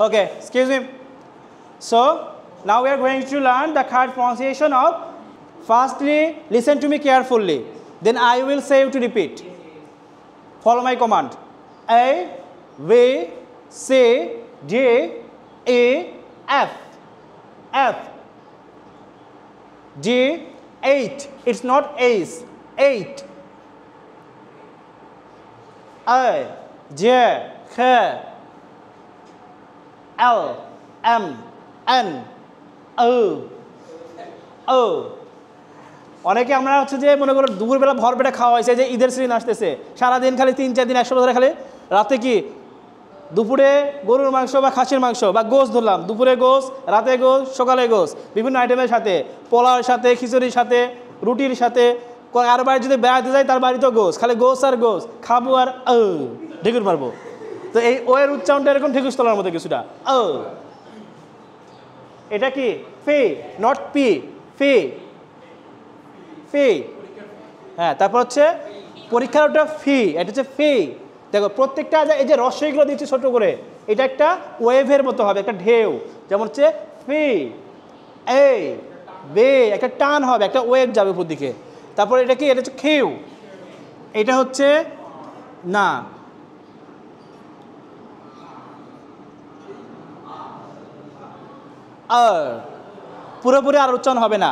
Okay, excuse me. So now we are going to learn the correct pronunciation of. Firstly, listen to me carefully. Then I will say you to repeat. Follow my command. A, B, C, D, E, F. F. G, 8. It's not A's. 8. A, J, K, L, M, N, O, O. অনেকে আমরা হচ্ছে যে মনে করো দুপুরবেলা ভর পেটে খাওয়া হয়েছে যে ঈদের সিজন আসতেছে সারাদিন খালি 3-4 দিন একশো ধরে খালি রাতে কি দুপুরে গরুর মাংস বা খাসির মাংস বা গোশ ধরলাম দুপুরে গোশ রাতে গোশ সকালে গোশ বিভিন্ন আইটেমের সাথে পোলাওর সাথে খিচুড়ির সাথে রুটির সাথে আর বাড়ি যদি বেড়াতে যাই তার বাড়িতেও গোশ খালি গোশ আর গোশ খাবো আর ঢেকুর মারবো তো এই ও এর উচ্চারণটা এরকম ঢেকুস তোলার মতো কিছুটা এটা কি ফি নট পি ফি ফি হ্যাঁ তারপর হচ্ছে পরীক্ষার ওটা ফি এটা হচ্ছে ফি দেখো প্রত্যেকটা এই যে রসইগুলো দিচ্ছি ছোট করে এটা একটা ওয়েভের মতো হবে একটা ঢেউ যেমন হচ্ছে ফি এ বে একটা টান হবে একটা ওয়েভ যাবে উপর দিকে তারপর এটা কি এটা হচ্ছে খেউ এটা হচ্ছে না পুরোপুরি আর উচ্চারণ হবে না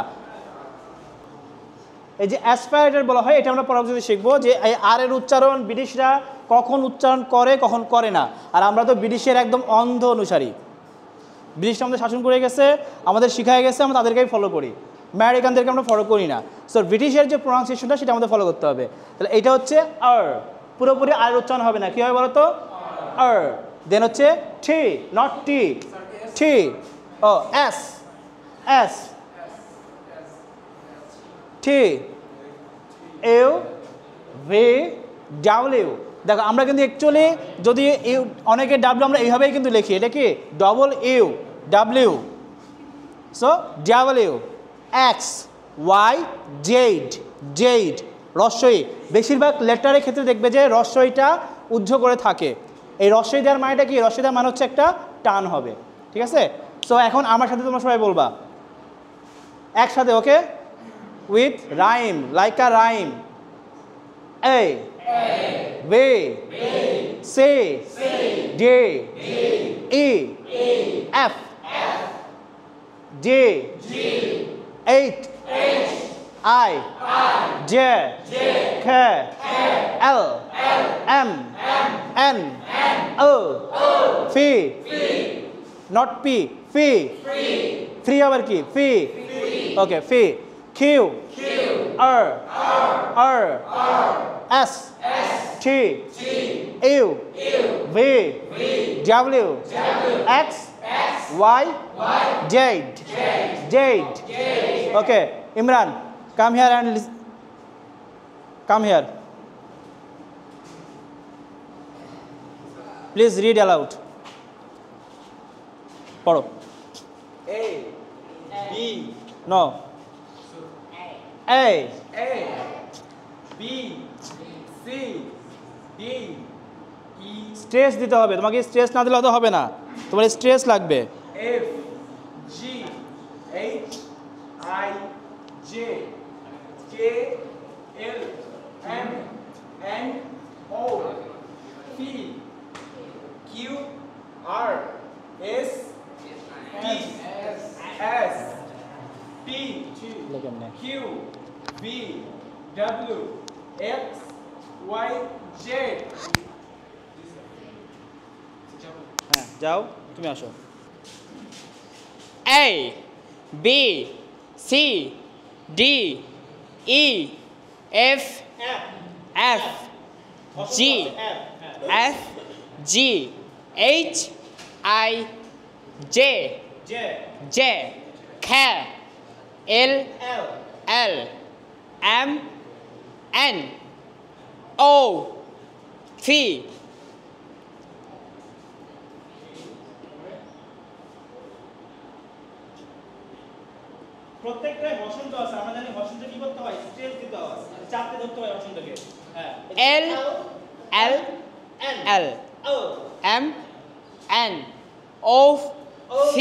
এই যে অ্যাসপাইরেটর বলা হয় এটা আমরা পরবর্তীতে শিখবো যে এই আর এর উচ্চারণ ব্রিটিশরা কখন উচ্চারণ করে কখন করে না আর আমরা তো ব্রিটিশের একদম অন্ধ অনুসারী ব্রিটিশরা আমাদের শাসন করে গেছে আমাদের শিখায় গেছে আমরা তাদেরকেই ফলো করি আমেরিকানদেরকে আমরা ফলো করি না সো ব্রিটিশের যে প্রোনাউন্সিয়েশনটা সেটা আমাদের ফলো করতে হবে তাহলে এটা হচ্ছে আর পুরোপুরি আর উচ্চারণ হবে না কী হবে বলো তো আর দেন হচ্ছে T not T T O S S T U V W দেখো আমরা কিন্তু অ্যাকচুয়ালি যদি অনেকে ডাব্লিউ আমরা এইভাবেই কিন্তু লিখি এটা কি double U W so W X Y Z Z রস্বই বেশিরভাগ লেটারের ক্ষেত্রে দেখবে যে রস্বইটা ঊর্ধ্ব করে থাকে এই রস্বই দেওয়ার মানেটা কি রস্বই দেওয়ার মানে হচ্ছে একটা টান হবে ঠিক আছে সো এখন আমার সাথে তোমরা সবাই বলবা একসাথে ওকে with rhyme like a rhyme A B C D E F G H I J K L M N O F not P F free আবার কি F okay F Q R S T U V W X Y Z okay Imran come here and listen. Come here please read aloud পড়ো A B no A B C D E stress দিতে হবে তোমাকে stress না দিলে তো হবে না তোমার স্ট্রেস লাগবে F G H I J K L M N O P Q R S T S T Q V W X Y Z হ্যাঁ যাও তুমি আসো A B C D E F F G F G H I J J K L L M N O P প্রত্যেকটাই বসন্ত আছে আমরা জানি বসন্ত কি করতে হয় স্ট্রেস দিতে হয় চাপতে ধরতে হয় বসন্তকে হ্যাঁ L L L O M N of C.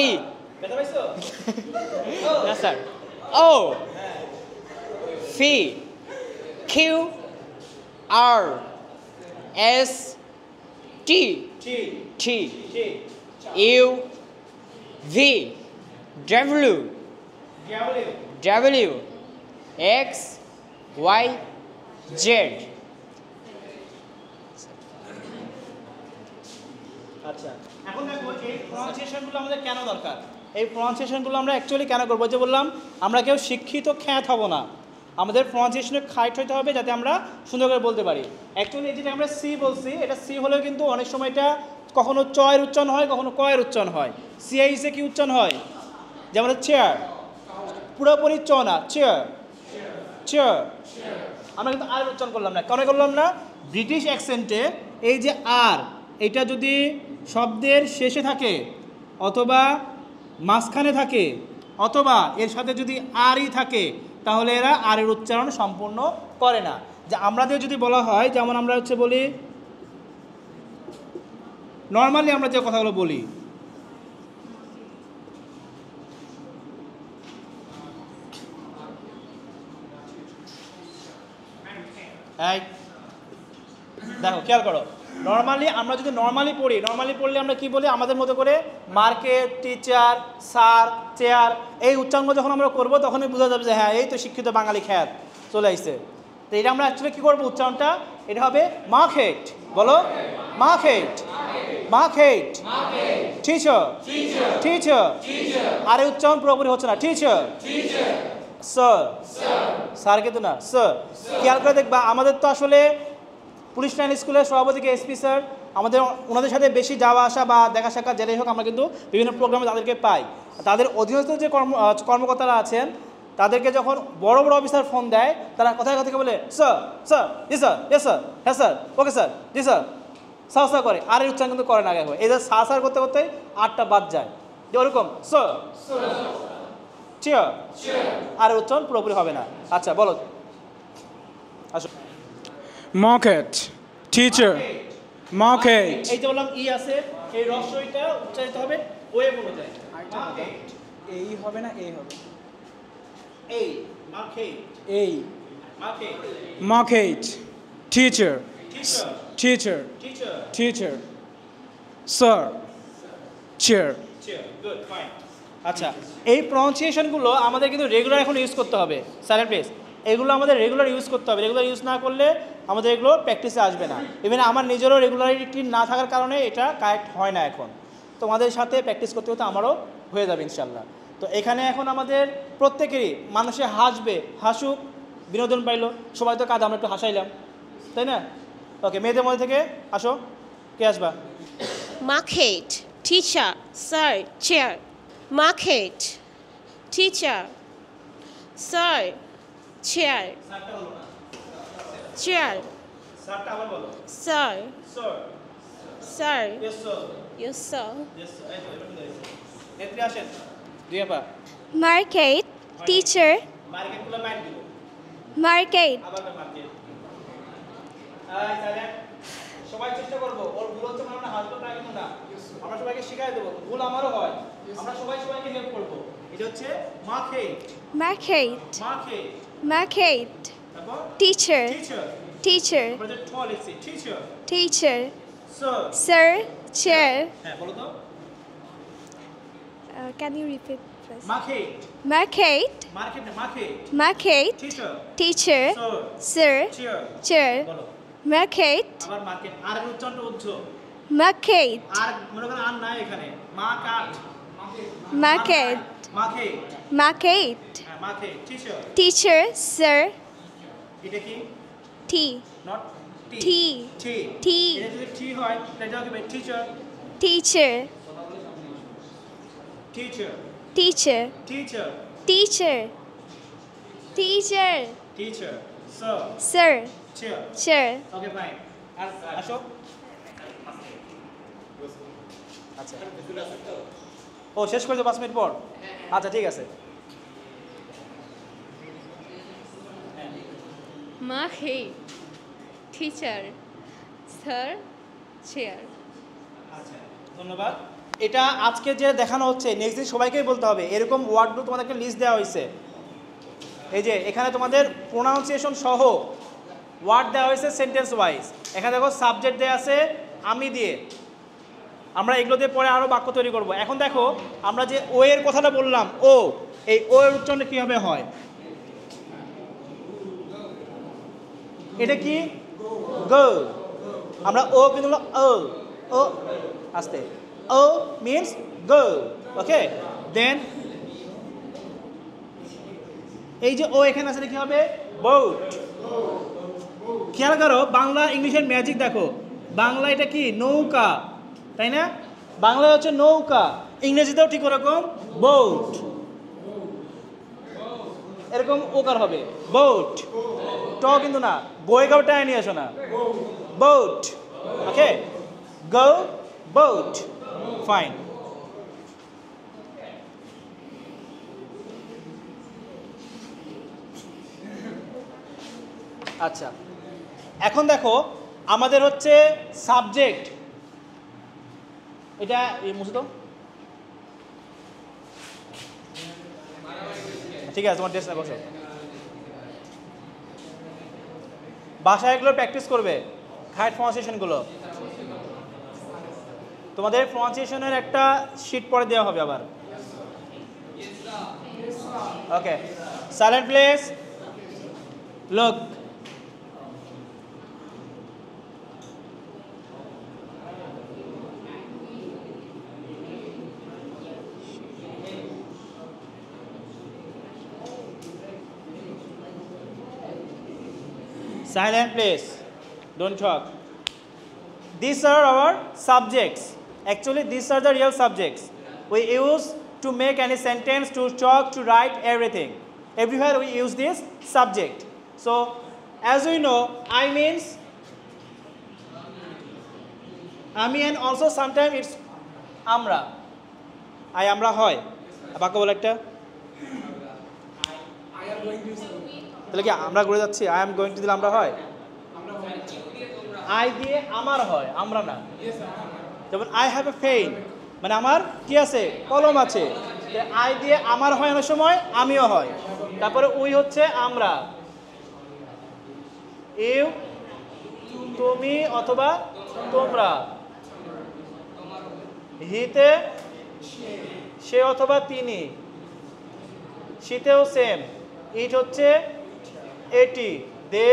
ব্যথা পাইছো? না sir O V Q R S T ঠিক T ঠিক U V W double W X Y Z. আচ্ছা এখন দেখো এই প্রনাউন্সিয়েশনগুলো আমাদের কেন দরকার, এই প্রনাউন্সিয়েশনগুলো আমরা অ্যাকচুয়ালি কেন করবো, যে বললাম আমরা কেউ শিক্ষিত খ্যাত হব না, আমাদের প্রনাউন্সিয়েশনে খাইট হইতে হবে যাতে আমরা সুন্দর করে বলতে পারি। অ্যাকচুয়ালি যেটা আমরা সি বলছি, এটা সি হলেও কিন্তু অনেক সময় এটা কখনো চয়ের উচ্চারণ হয়, কখনো কয়ের উচ্চারণ হয়। সিআইসে কি উচ্চারণ হয়, যেমন চেয়ার, পুরোপুরি চ না, চেয়ার চেয়ার। আমরা কিন্তু আর উচ্চারণ করলাম না, কেন করলাম না? ব্রিটিশ অ্যাকসেন্টে এই যে আর, এটা যদি শব্দের শেষে থাকে অথবা মাঝখানে থাকে অথবা এর সাথে যদি আরই থাকে, তাহলে এরা আর এর উচ্চারণ সম্পূর্ণ করে না। যে আমাদের যদি বলা হয়, যেমন আমরা হচ্ছে বলি নর্মালি আমরা যে কথাগুলো বলি, এই দেখো খেয়াল করো, নর্মালি আমরা যদি নর্মালি পড়লে আমরা কি বলি, আমাদের মতো করে মার্কেট, টিচার, স্যার, চেয়ার, এই উচ্চারণগুলো যখন আমরা করবো তখনই বোঝা যাবে যে হ্যাঁ এই তো শিক্ষিত বাঙালি খ্যাত চলে আসছে। তো এটা আমরা অ্যাকচুয়ালি কী করবো, উচ্চারণটা এটা হবে মার্কেট, বলো মার্কেট মার্কেট, টিচার টিচার, আর এই উচ্চারণ পুরোপুরি হচ্ছে না, টিচার স্যার, স্যার কিন্তু না স্যার। খেয়াল করে দেখবা, আমাদের তো আসলে পুলিশ লাইন স্কুলের সভাপতি এসপি স্যার, আমাদের ওনাদের সাথে বেশি যাওয়া আসা বা দেখা সাক্ষাৎ যেটাই হোক আমরা কিন্তু বিভিন্ন প্রোগ্রামে তাদেরকে পাই। তাদের অধীনস্থ যে কর্মকর্তারা আছেন, তাদেরকে যখন বড় বড় অফিসার ফোন দেয়, তারা কোথায় কোথায় বলে স্যার স্যার জি স্যার ইয়েস স্যার হ্যাঁ স্যার ওকে স্যার জি স্যার, সা করে, আর এই উচ্চারণ কিন্তু করে না আগে হয়, এই যে সার করতে করতে আটটা বাদ যায়, যে ওরকম স্যার চেয়ার, আর উচ্চারণ পুরোপুরি হবে না। আচ্ছা বলো, আসো। Market. Teacher. Market. এই যে বললাম ই আছে, এই রস্বইটা উচ্চারিত হবে ওয়ে অনুযায়ী। এই হবে না, এই হবে। এই মার্কেট এই market market. Teacher. Teacher Teacher. Teacher Teacher. Sir. Chair. Chair, good fine. আচ্ছা এই প্রনাউন্সিয়েশনগুলো আমাদের কিন্তু রেগুলার এখন ইউজ করতে হবে, সাইলেন্ট প্লেস, এগুলো আমাদের রেগুলার ইউজ করতে হবে। রেগুলার ইউজ না করলে আমাদের এগুলো প্র্যাকটিসে আসবে না। ইভেন আমার নিজেরও রেগুলারিটি না থাকার কারণে এটা কারেক্ট হয় না এখন। তোমাদের সাথে প্র্যাকটিস করতে করতে আমারও হয়ে যাবে ইনশাল্লাহ। তো এখানে এখন আমাদের প্রত্যেকেরই মানুষে হাসবে, হাসুক, বিনোদন পাইলো, সবাই তো কাজ, আমরা একটু হাসাইলাম, তাই না? ওকে, মেয়েদের মধ্যে থেকে আসো, কে আসবা? Market, teacher, sir, chair. Market, teacher, sir, chair, স্যারটা হলো না, chair, স্যারটা আবার বলো। sir, sir, sir, yes sir, yes sir. Yes sir, এই তো এবার বুঝে গেছে। নেত্রী আসেন, দুই আপা। Market, teacher, মার্কেটগুলো মাইন্ড দিব, market, আবার মার্কেট। এই সাইলেন্ট, সবাই চেষ্টা করবো, ওর ভুল হচ্ছে মানে হাসবো তা কিন্তু না, আমরা সবাইকে শিখাই দেবো, ভুল আমারও হয়, আমরা সবাই সবাইকে হেল্প করবো। এটা হচ্ছে মার্কেট market, মার্কেট, market, তারপর teacher, টিচার, teacher, আমরা যে ঠ লিখছি, teacher, teacher, sir, sir, chair. হ্যাঁ বলো তো। Can you repeat, please? Market, Market, market না market, market, teacher, teacher, sir, sir, chair, chair, বলো। market, আবার মার্কেট, আর এর উচ্চারণটা উচ্চ, market, আর মনে করেন আর নাই এখানে, মা কাট, market, মার্কেট, market, হ্যাঁ মার্কেট, টিচার, teacher, sir, এটা কি? T, not T, T, T, T, এটা যদি টি হয় তাহলে এটা হবে teacher, teacher, teacher, teacher, teacher, teacher, teacher, teacher, sir, sir, chair, chair. Okay fine. আর আসো। আচ্ছা ও শেষ করে দাও 5 মিনিট পর, আচ্ছা ঠিক আছে। Market, teacher, sir, chair. আচ্ছা ধন্যবাদ। এটা আজকে যে দেখানো হচ্ছে নেক্সট দিন সবাইকেই বলতে হবে, এরকম ওয়ার্ডগুলো তোমাদেরকে লিস্ট দেওয়া হয়েছে। এই যে এখানে তোমাদের প্রোনাউন্সিয়েশন সহ ওয়ার্ড দেওয়া হয়েছে সেন্টেন্স ওয়াইজ। এখানে দেখো সাবজেক্ট দেওয়া আছে আমি দিয়ে, আমরা এগুলো দিয়ে পরে আরও বাক্য তৈরি করব। এখন দেখো আমরা যে ও এর কথাটা বললাম, ও, এই ও এর উচ্চারণটা কীভাবে হয়? এটা কি গো, আমরা ও কিন্তু ও, ও আস্তে, ও মিনস গো, ওকে। দেন এই যে ও এখানে আছে কি হবে? বোট। খেয়াল করো বাংলা ইংলিশের ম্যাজিক দেখো, বাংলা এটা কি নৌকা, তাই না? বাংলা হচ্ছে নৌকা, ইংরেজিতেও ঠিক ওরকম বোট, এরকম ওকার হবে বোট, ট কিন্তু না, বই গাওটা নিয়ে আসো না, বোট, ওকে, গো বোট, ফাইন। আচ্ছা, এখন দেখো আমাদের হচ্ছে সাবজেক্ট, এটা মুছে তো, ঠিক আছে তোমার ড্রেস না বসো। বাসায় এগুলো প্র্যাকটিস করবে, হাইট প্রনাউন্সিয়েশনগুলো। তোমাদের প্রনাউন্সিয়েশনের একটা শিট পরে দেওয়া হবে আবার। Okay, silent place, look. Silent please, don't talk. These are our subjects. Actually, these are the real subjects. We use to make any sentence, to talk, to write, everything. Everywhere we use this subject. So, as we know, I means আমি, and also sometimes it's আমরা, I আমরা হয় বাক্য বলে একটা, তাহলে কি আমরা ঘুরে যাচ্ছি, আই এম গোয়িং টু দিলে আমরা হয়, আই দিয়ে আমার হয়, আমরা না। যেমন আই হ্যাভ এ পেন, মানে আমার কি আছে, কলম আছে, আই দিয়ে আমার হয় অনেক সময়, আমিও হয়। তারপরে উই হচ্ছে আমরা, ইউ তুমি অথবা তোমরা, হিতে সে অথবা তিনি, শীতেও সেম, ইট হচ্ছে এটি, দে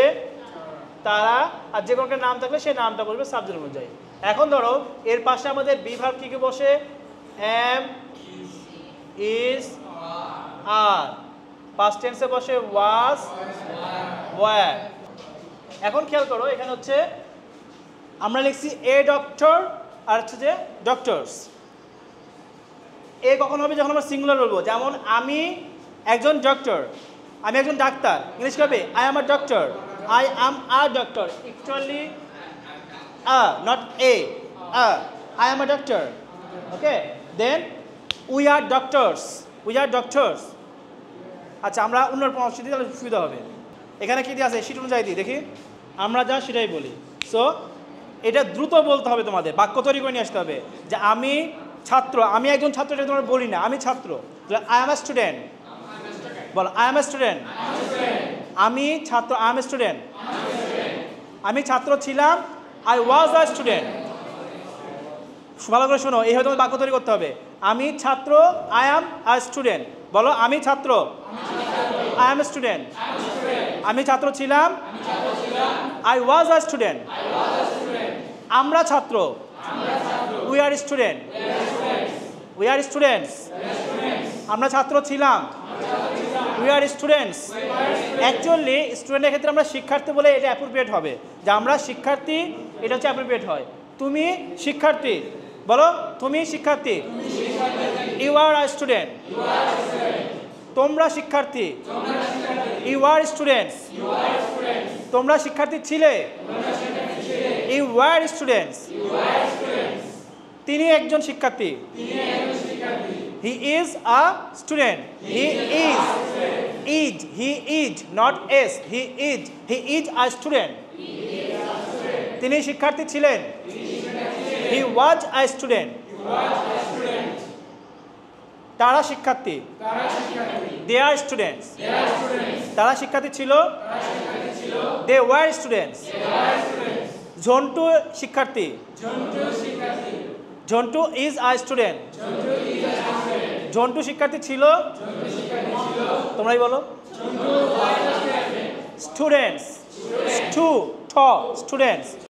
তারা, আর যে কোনো নাম থাকলে সেই নামটা বলবে সাবজেক্ট অনুযায়ী। এখন ধরো এর পাশে আমাদের বিভাগ কী কী বসে, এম, ইজ, আর, পাস্ট টেন্সে বসে ওয়াজ, ওয়্যার। এখন খেয়াল করো এখানে হচ্ছে আমরা লিখছি এ ডক্টর আর হচ্ছে যে ডক্টরস। এ কখন হবে, যখন আমরা সিঙ্গুলার বলবো, যেমন আমি একজন ডক্টর, আমি একজন ডাক্তার, ইংলিশ হবে I am a doctor, I am a doctor, actually not a, I am a doctor, okay. Then we are doctors, we are doctors. আচ্ছা, আমরা অন্য পরামর্শ দিই তাহলে সুবিধা হবে। এখানে কী দিয়ে আছে সেটা অনুযায়ী দিই, দেখি আমরা যা সেটাই বলি। সো এটা দ্রুত বলতে হবে, তোমাদের বাক্য তৈরি করে নিয়ে আসতে হবে যে আমি ছাত্র, আমি একজন ছাত্র, এটা তোমরা বলি না, আমি ছাত্র, আই এম আ স্টুডেন্ট, বলো আই এম এ স্টুডেন্ট, আমি ছাত্র, আই এম এ স্টুডেন্ট, আমি ছাত্র ছিলাম, আই ওয়াজ আ স্টুডেন্ট। ভালো করে শোনো, এইভাবে তোমার বাক্য তৈরি করতে হবে। আমি ছাত্র, আই অ্যাম আ স্টুডেন্ট, বলো আমি ছাত্র, আই অ্যাম এ স্টুডেন্ট, আমি ছাত্র ছিলাম, আই ওয়াজ আ স্টুডেন্ট, আমরা ছাত্র, we are student, we are students, আমরা ছাত্র ছিলাম, উই আর স্টুডেন্টস। অ্যাকচুয়ালি স্টুডেন্টের ক্ষেত্রে আমরা শিক্ষার্থী বলে এটা অ্যাপ্রোপ্রিয়েট হবে, যে আমরা শিক্ষার্থী, এটা হচ্ছে অ্যাপ্রোপ্রিয়েট হয়। তুমি শিক্ষার্থী, বলো তুমি শিক্ষার্থী, ইউ আর আ স্টুডেন্ট, তোমরা শিক্ষার্থী, ইউ আর স্টুডেন্টস, তোমরা শিক্ষার্থী ছিলে, ইউ ওয়ার স্টুডেন্টস, তিনি একজন শিক্ষার্থী, he is a student, he is not S, he is a student, তিনি শিক্ষার্থী ছিলেন, হি ওয়াজ আ স্টুডেন্ট, তারা শিক্ষার্থী দে আর স্টুডেন্টস তারা শিক্ষার্থী ছিল দে ওয়ার স্টুডেন্টস ঝন্টু শিক্ষার্থী Jhantu is a student Jhantu শিক্ষার্থী ছিল তোমরাই বলো স্টুডেন্টস স্টুডেন্টস